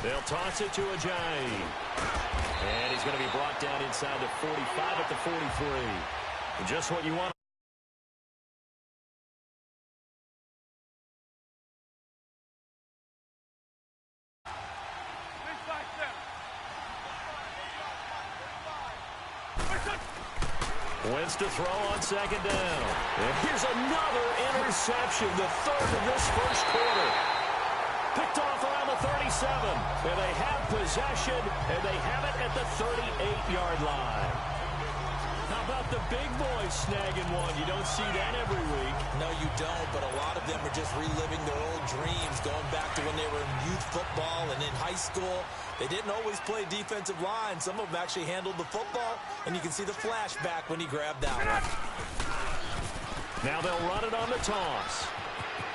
They'll toss it to Ajayi. And he's going to be brought down inside the 45 at the 43. Just what you want. Wins to throw on second down. And here's another interception, the third of this first quarter. Picked off around the 37. And they have possession, and they have it at the 38-yard line. How about the big boys snagging one? You don't see that every week. No, you don't, but a lot of them are just reliving their old dreams, going back to when they were in youth football and in high school. They didn't always play defensive line. Some of them actually handled the football, and you can see the flashback when he grabbed that one. Now they'll run it on the toss.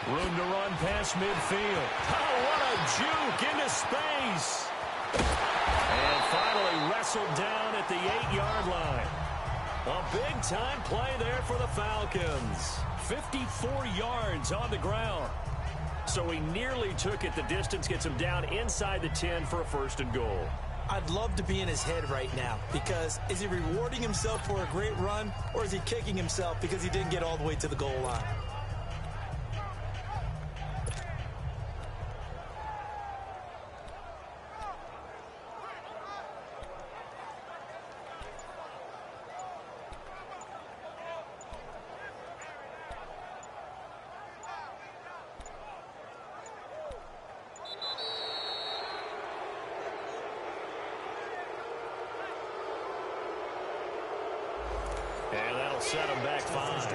Room to run past midfield. Oh, what a juke into space. And finally wrestled down at the 8-yard line. A big-time play there for the Falcons. 54 yards on the ground. So he nearly took it the distance, gets him down inside the 10 for a first and goal. I'd love to be in his head right now, because is he rewarding himself for a great run, or is he kicking himself because he didn't get all the way to the goal line? And that'll set him back 5.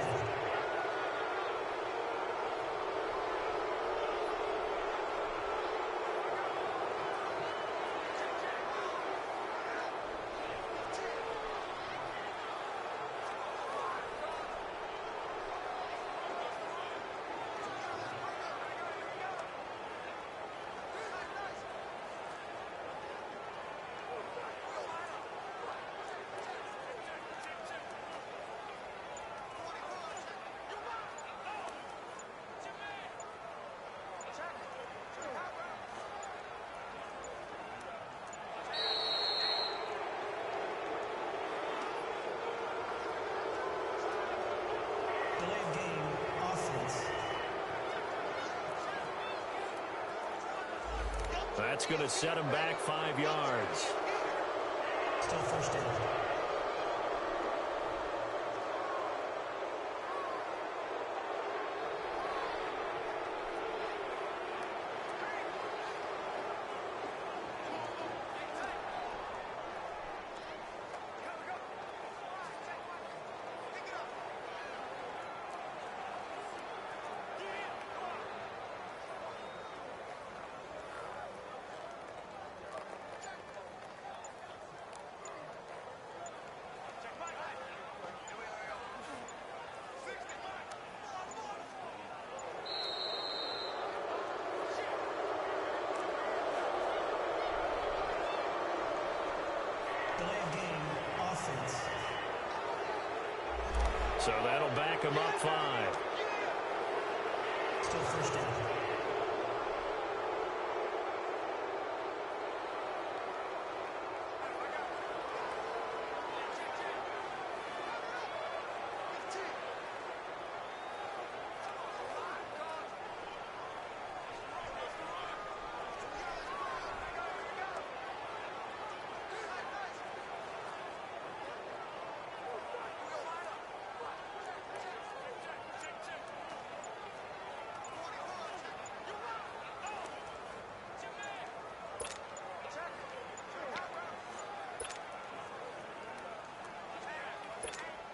That's going to set him back 5 yards. Still first down. So that'll back him up 5. Still first down.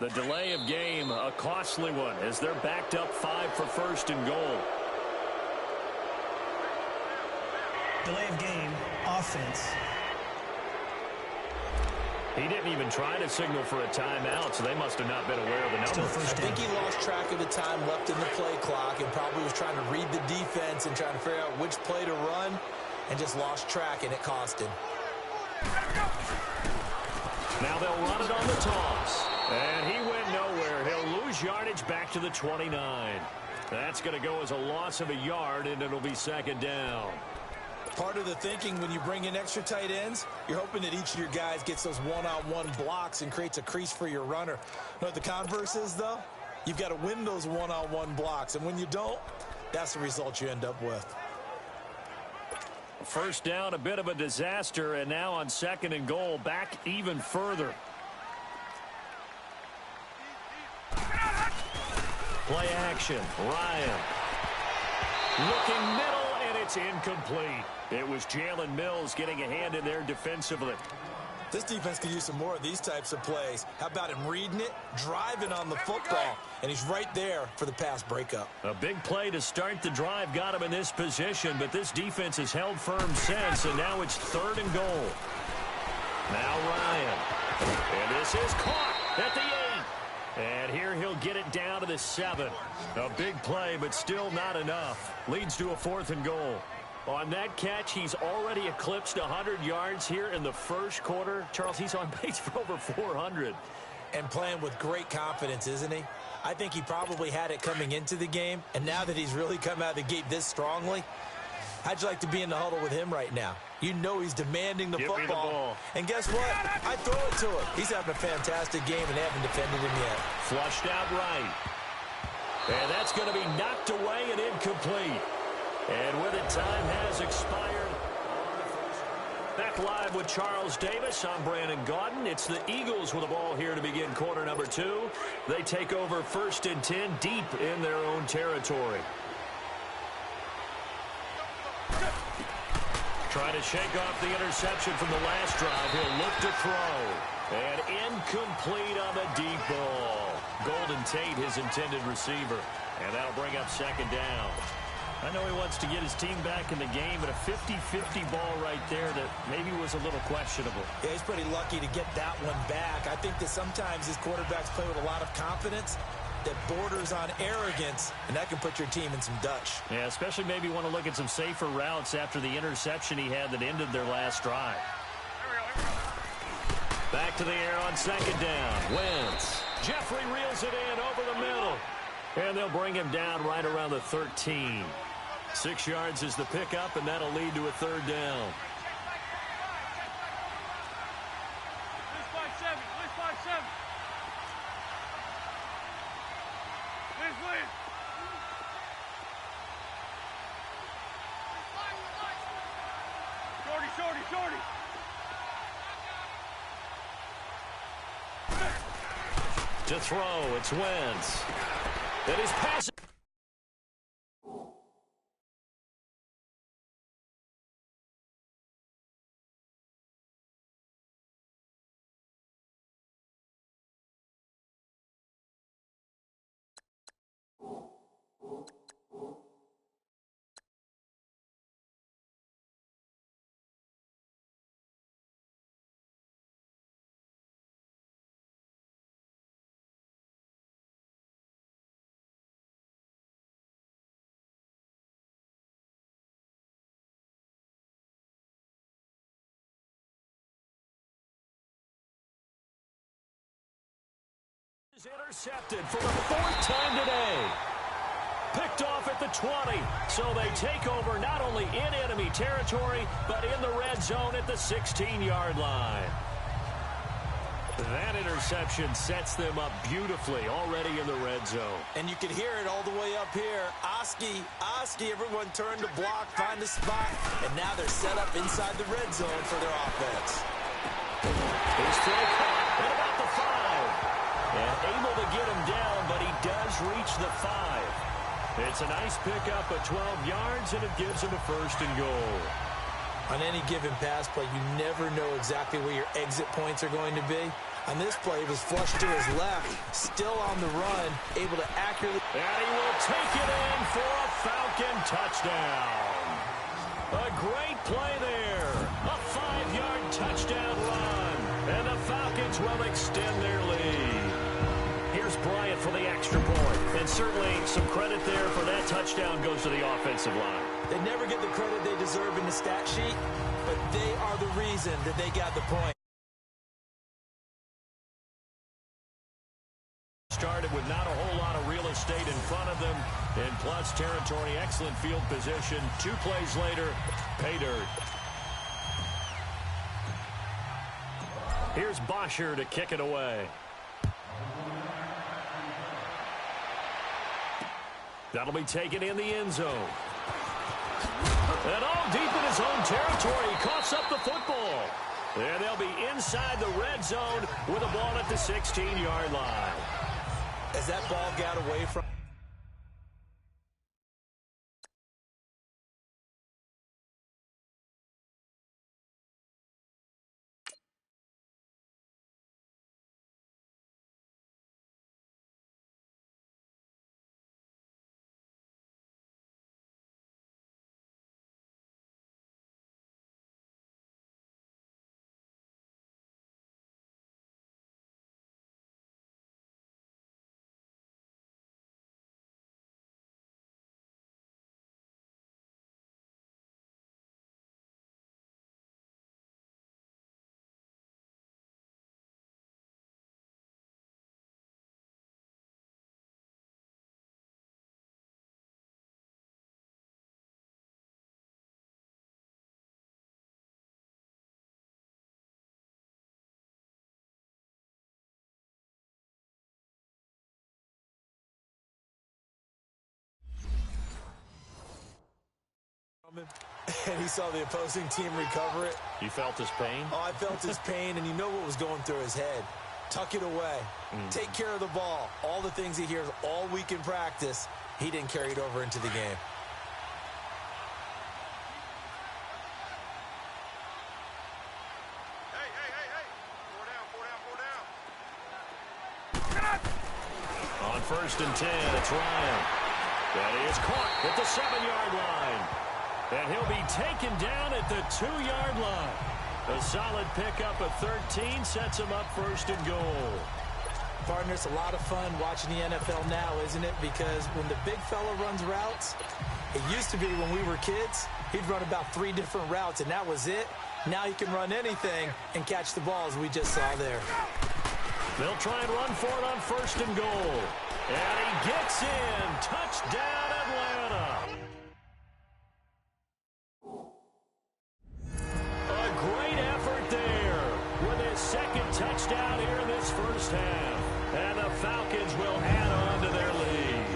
The delay of game, a costly one, as they're backed up 5 for first and goal. Delay of game, offense. He didn't even try to signal for a timeout, so they must have not been aware of the number. I think he lost track of the time left in the play clock and probably was trying to read the defense and trying to figure out which play to run and just lost track, and it cost him. Now they'll run it on the toss. And he went nowhere. He'll lose yardage back to the 29. That's going to go as a loss of a yard, and it'll be second down. Part of the thinking when you bring in extra tight ends, you're hoping that each of your guys gets those one-on-one blocks and creates a crease for your runner. You know what the converse is, though? You've got to win those one-on-one blocks, and when you don't, that's the result you end up with. First down, a bit of a disaster, and now on 2nd and goal, back even further. Play action, Ryan. Looking middle, and it's incomplete. It was Jalen Mills getting a hand in there defensively. This defense could use some more of these types of plays. How about him reading it, driving on the football, and he's right there for the pass breakup. A big play to start the drive got him in this position, but this defense has held firm since, and now it's 3rd and goal. Now Ryan. And this is caught at the 8. And here he'll get it down to the 7. A big play, but still not enough. Leads to a 4th and goal. On that catch, he's already eclipsed 100 yards here in the first quarter. Charles, he's on pace for over 400. And playing with great confidence, isn't he? I think he probably had it coming into the game, and now that he's really come out of the gate this strongly, how'd you like to be in the huddle with him right now? You know he's demanding the Give me the ball. And guess what? I throw it to him. He's having a fantastic game, and they haven't defended him yet. Flushed out right. And that's going to be knocked away and incomplete. And with it, time has expired. Back live with Charles Davis. I'm Brandon Gaudin. It's the Eagles with the ball here to begin quarter number 2. They take over 1st and 10 deep in their own territory. Trying to shake off the interception from the last drive. He'll look to throw. And incomplete on the deep ball. Golden Tate, his intended receiver. And that'll bring up 2nd down. I know he wants to get his team back in the game, but a 50-50 ball right there that maybe was a little questionable. Yeah, he's pretty lucky to get that one back. I think that sometimes his quarterbacks play with a lot of confidence that borders on arrogance, and that can put your team in some Dutch. Yeah, especially maybe want to look at some safer routes after the interception he had that ended their last drive. Back to the air on 2nd down. Wentz. Jeffrey reels it in over the middle. And they'll bring him down right around the 13. 6 yards is the pickup, and that'll lead to a 3rd down. To throw, it's Wentz. That is passing. Intercepted for the 4th time today. Picked off at the 20. So they take over not only in enemy territory, but in the red zone at the 16-yard line. That interception sets them up beautifully already in the red zone. And you can hear it all the way up here. Oski, everyone turned to block, find a spot, and now they're set up inside the red zone for their offense. He's throw caught at about the 5. And able to get him down, but he does reach the 5. It's a nice pickup of 12 yards, and it gives him a 1st and goal. On any given pass play, you never know exactly where your exit points are going to be. On this play, he was flushed to his left, still on the run, able to accurately... And he will take it in for a Falcon touchdown. A great play there. A 5-yard touchdown run. And the Falcons will extend their lead. Here's Bryant for the extra point. And certainly some credit there for that touchdown goes to the offensive line. They never get the credit they deserve in the stat sheet, but they are the reason that they got the point. Started with not a whole lot of real estate. stayed in front of them in plus territory. Excellent field position. 2 plays later, pay dirt. Here's Bosher to kick it away. That'll be taken in the end zone. And all deep in his own territory, he coughs up the football. And they'll be inside the red zone with a ball at the 16-yard line. As that ball got away from... And he saw the opposing team recover it. You felt his pain? Oh, I felt his pain, and you know what was going through his head. Tuck it away. Take care of the ball. All the things he hears all week in practice, he didn't carry it over into the game. On 1st and 10, it's Ryan. That is caught at the 7-yard line. And he'll be taken down at the 2-yard line. A solid pickup of 13 sets him up 1st and goal. Partner, it's a lot of fun watching the NFL now, isn't it? Because when the big fella runs routes, it used to be when we were kids, he'd run about 3 different routes, and that was it. Now he can run anything and catch the ball, as we just saw there. They'll try and run for it on 1st and goal. And he gets in. Touchdown, Atlanta. A great effort there with his 2nd touchdown here in this first half. And the Falcons will add on to their lead.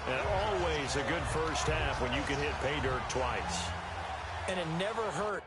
And always a good first half when you can hit pay dirt twice. And it never hurt.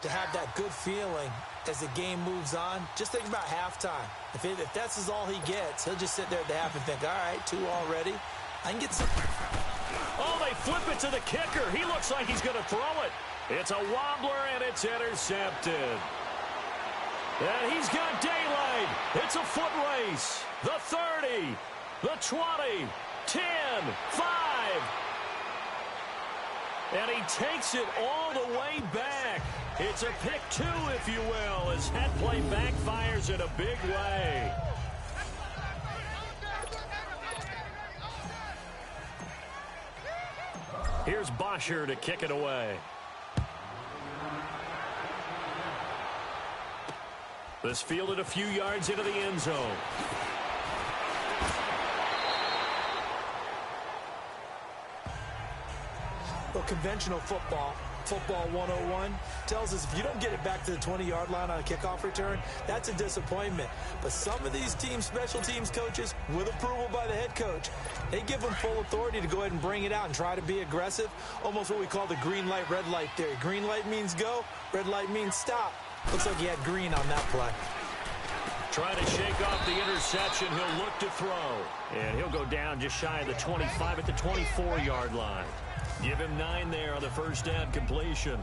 To have that good feeling as the game moves on. Just think about halftime. If that's all he gets, he'll just sit there at the half and think, all right, 2 already. I can get some. Oh, they flip it to the kicker. He looks like he's going to throw it. It's a wobbler, and it's intercepted. And he's got daylight. It's a foot race. The 30, the 20, 10, 5. And he takes it all the way back. It's a pick 2, if you will, as that play backfires in a big way. Here's Bosher to kick it away. This fielded a few yards into the end zone. Well, conventional football 101, tells us if you don't get it back to the 20-yard line on a kickoff return, that's a disappointment. But some of these special teams coaches, with approval by the head coach, they give them full authority to go ahead and bring it out and try to be aggressive, almost what we call the green light, red light theory. Green light means go, red light means stop. Looks like he had green on that play. Trying to shake off the interception, he'll look to throw. And he'll go down just shy of the 25 at the 24-yard line. Give him 9 there on the first down completion.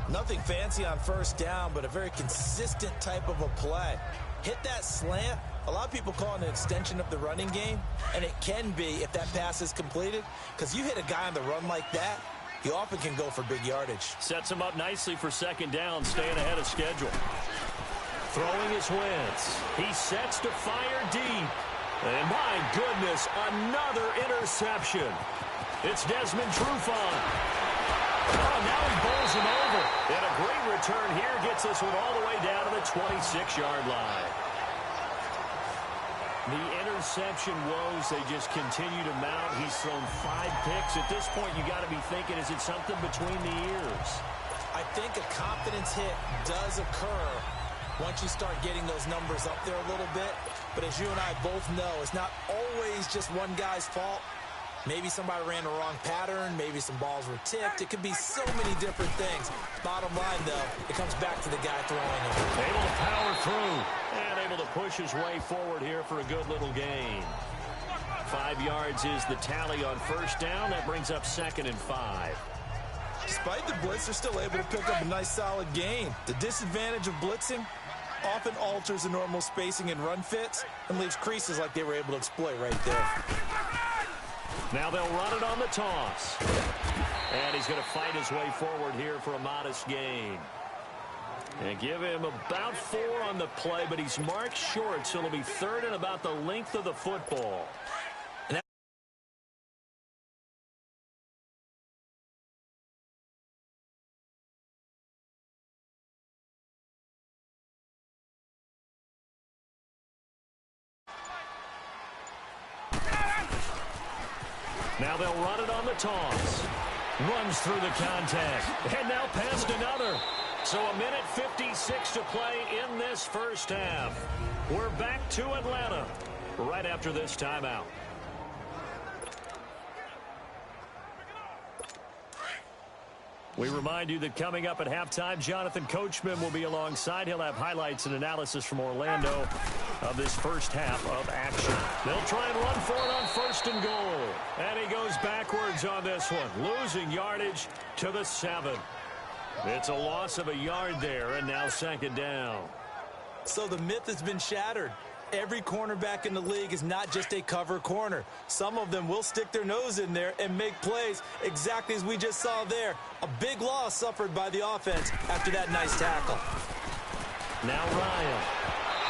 Nothing fancy on first down, but a very consistent type of a play. Hit that slant. A lot of people call it an extension of the running game, and it can be if that pass is completed, because you hit a guy on the run like that, you often can go for big yardage. Sets him up nicely for second down, staying ahead of schedule. Throwing his Wentz. He sets to fire deep. And my goodness, another interception. It's Desmond Trufant. Oh, now he bowls him over. And a great return here gets this one all the way down to the 26-yard line. The interception woes, they just continue to mount. He's thrown 5 picks. At this point, you got to be thinking, is it something between the ears? I think a confidence hit does occur once you start getting those numbers up there a little bit. But as you and I both know, it's not always just one guy's fault. Maybe somebody ran the wrong pattern. Maybe some balls were tipped. It could be so many different things. Bottom line, though, it comes back to the guy throwing it. Able to power through and able to push his way forward here for a good little gain. 5 yards is the tally on first down. That brings up 2nd and 5. Despite the blitz, they're still able to pick up a nice solid gain. The disadvantage of blitzing often alters the normal spacing and run fits and leaves creases like they were able to exploit right there. Now they'll run it on the toss. And he's going to fight his way forward here for a modest gain. And give him about 4 on the play, but he's marked short, so it'll be 3rd and about the length of the football. Now they'll run it on the toss. Runs through the contact. And now past another. So 1:56 to play in this first half. We're back to Atlanta right after this timeout. We remind you that coming up at halftime, Jonathan Coachman will be alongside. He'll have highlights and analysis from Orlando of this first half of action. They'll try and run for it on 1st and goal. And he goes backwards on this one, losing yardage to the 7. It's a loss of a yard there, and now 2nd down. So the myth has been shattered. Every cornerback in the league is not just a cover corner. Some of them will stick their nose in there and make plays exactly as we just saw there. A big loss suffered by the offense after that nice tackle. Now Ryan.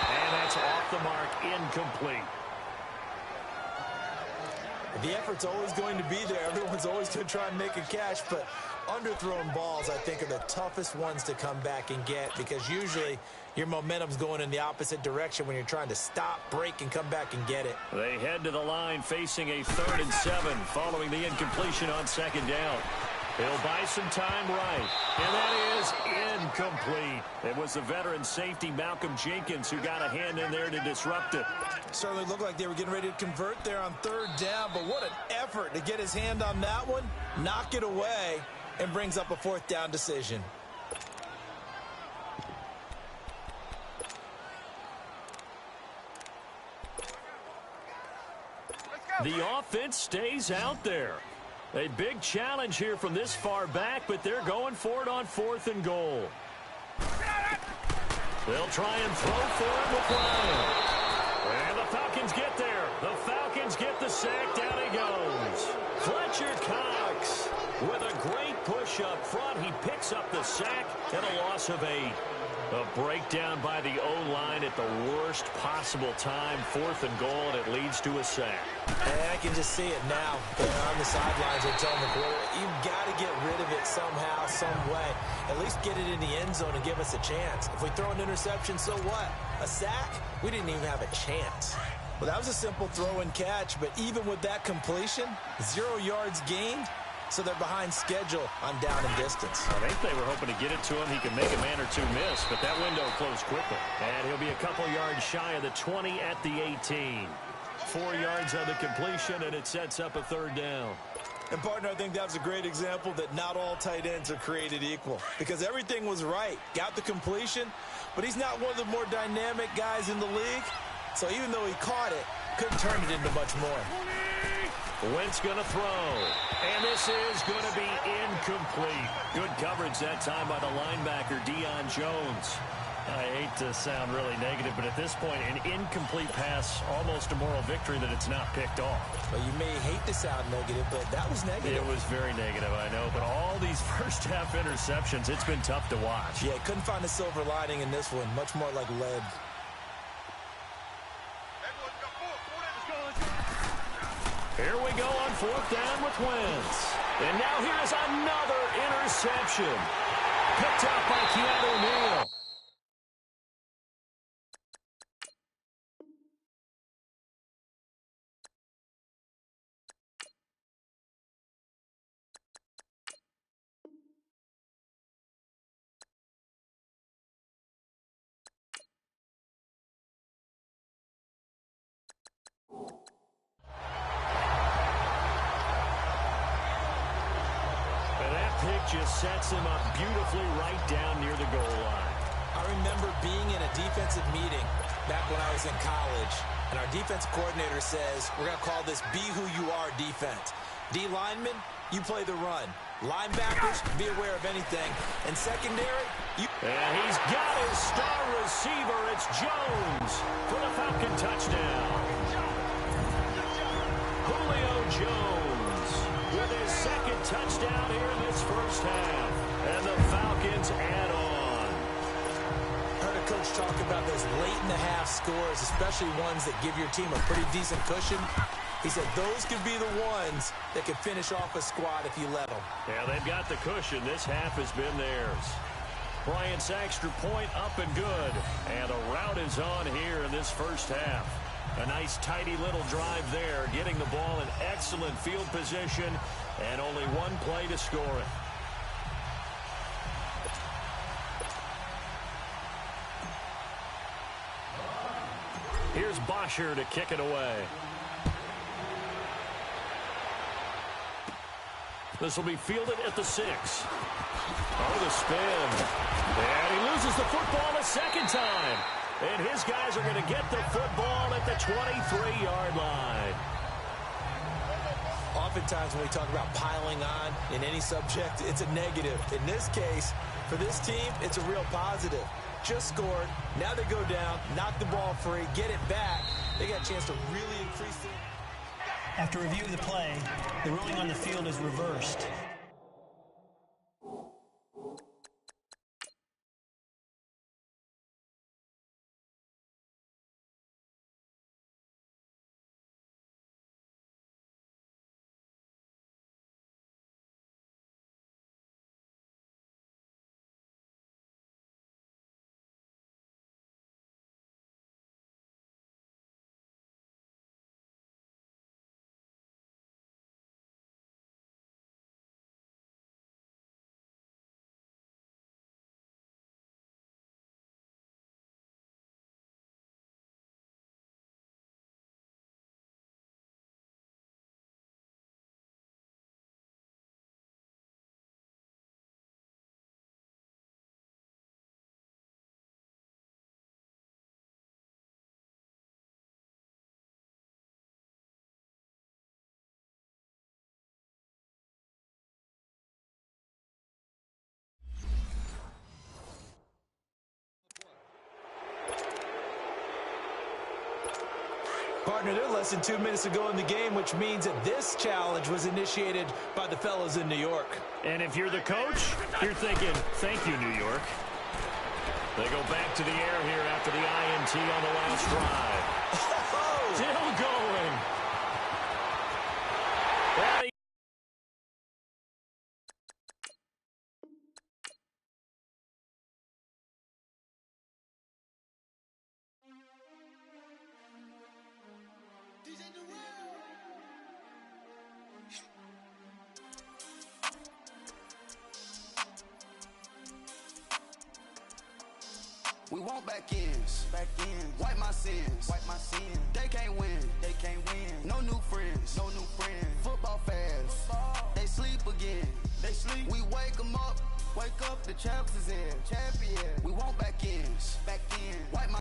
And that's off the mark, incomplete. The effort's always going to be there. Everyone's always going to try and make a catch, but underthrown balls, I think, are the toughest ones to come back and get because usually your momentum's going in the opposite direction when you're trying to stop, break, and come back and get it. They head to the line facing a 3rd and 7 following the incompletion on 2nd down. He'll buy some time right, and that is incomplete. It was the veteran safety Malcolm Jenkins who got a hand in there to disrupt it. Certainly looked like they were getting ready to convert there on 3rd down, but what an effort to get his hand on that one, knock it away, and brings up a 4th down decision. The offense stays out there. A big challenge here from this far back, but they're going for it on 4th and goal. They'll try and throw for it with Ryan. And the Falcons get there. The Falcons get the sack. Down he goes. Fletcher Cox with a great push up front. He picks up the sack and a loss of 8. A breakdown by the O-line at the worst possible time. 4th and goal, and it leads to a sack. And I can just see it now. They're on the sidelines. They're telling the quarterback, you've got to get rid of it somehow, some way. At least get it in the end zone and give us a chance. If we throw an interception, so what? A sack? We didn't even have a chance. Well, that was a simple throw and catch, but even with that completion, 0 yards gained, so they're behind schedule on down and distance. I think they were hoping to get it to him. He could make a man or two miss, but that window closed quickly. And he'll be a couple yards shy of the 20 at the 18. 4 yards on the completion, and it sets up a 3rd down. And, partner, I think that was a great example that not all tight ends are created equal because everything was right. Got the completion, but he's not one of the more dynamic guys in the league. So even though he caught it, couldn't turn it into much more. Wentz going to throw. And this is going to be incomplete. Good coverage that time by the linebacker, Deion Jones. I hate to sound really negative, but at this point, an incomplete pass, almost a moral victory that it's not picked off. Well, you may hate to sound negative, but that was negative. It was very negative, I know. But all these first-half interceptions, it's been tough to watch. Yeah, couldn't find a silver lining in this one. Much more like lead. Here we go on fourth down with Wentz. And now here's another interception. Picked up by Keanu Neal. Just sets him up beautifully right down near the goal line. I remember being in a defensive meeting back when I was in college, and our defense coordinator says, we're going to call this be who you are defense. D linemen, you play the run. Linebackers, be aware of anything. And secondary, you... And he's got his star receiver. It's Jones for the Falcon touchdown. Julio Jones with his second touchdown here in this first half. And the Falcons add on. Heard a coach talk about those late-in-the-half scores, especially ones that give your team a pretty decent cushion. He said those could be the ones that could finish off a squad if you let them. Yeah, they've got the cushion. This half has been theirs. Bryant's extra point up and good. And the route is on here in this first half. A nice, tidy little drive there, getting the ball in excellent field position, and only one play to score it. Here's Bosher to kick it away. This will be fielded at the 6. Oh, the spin. And he loses the football a second time. And his guys are going to get the football at the 23-yard line. Oftentimes when we talk about piling on in any subject, it's a negative. In this case, for this team, it's a real positive. Just scored. Now they go down, knock the ball free, get it back. They got a chance to really increase it. After review of the play, the ruling on the field is reversed. Partner, they're less than 2 minutes to go in the game, which means that this challenge was initiated by the fellas in New York. And if you're the coach, you're thinking, thank you, New York. They go back to the air here after the INT on the last drive. Oh! Still going. We want back ends. Wipe my sins. They can't win. No new friends. Football fans. They sleep again. We wake them up. The champs is in. We want back ends. Wipe my